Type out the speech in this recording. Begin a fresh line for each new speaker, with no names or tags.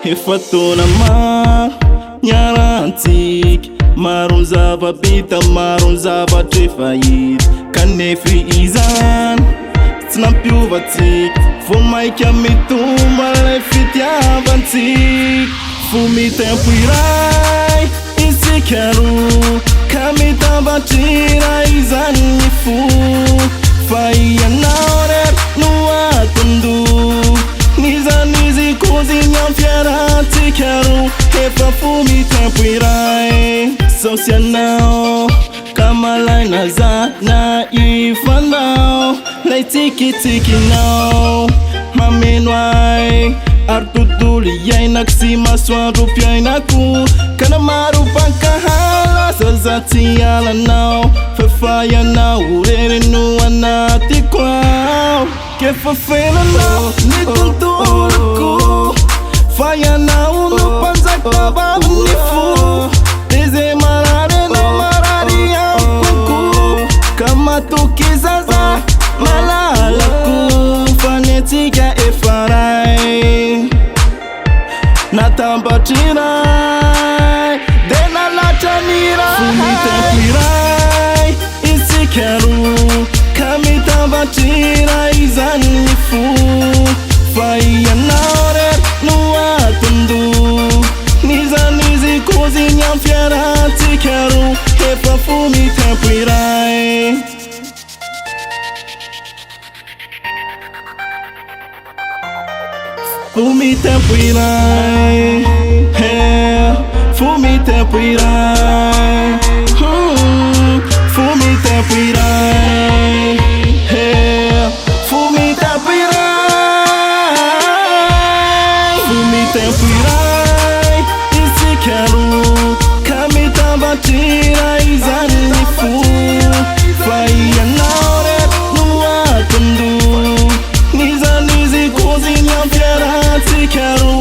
Efa taona maro niarantsika, maro ny zava-bita, maro ny zavatra efa hita, kanefa izany tsy nampiovantsika. Vao maika mitomba lay fitiavantsika, fo mitempo iray isika roa, ka mitambatry izany ny fo. Fa ianao rery no atondoha, nizanizy kozy amfiarantsika roa, efa fo mitempo iray. Sao sy anao ka malaina zana ifanao, lay tsikitsikinao mameno ay, ary tontolo iainako sy masoandro mpiainako, ka namaro mpankahalaza za tsy alanao. Fa ianao rery no anatiko ao, kefa felanao ny tontoloko, fa ianao no mpanjaka vavin'ny fo. De zay marary anao marary amiko, ka matoky zaza malalako, fa ny antsika efa ray. Natambatry iray de nalatra ny ray, fo mitempo iray isika roa, ka mitambatry iray izany ny fo. Fa ianao rery no atondoha, nizanizy kozy ny amfiarantsika roa, efa fo mitempo iray. Fo mitempo iray, fo mitempo iray, fo mitempo iray, fo mitempo iray, fo mitempo iray isika roa, ka mitambatry iray izany ny fo. Fa ianao rery no atondoha, nizanizy kozy ny amfiarantsika roa,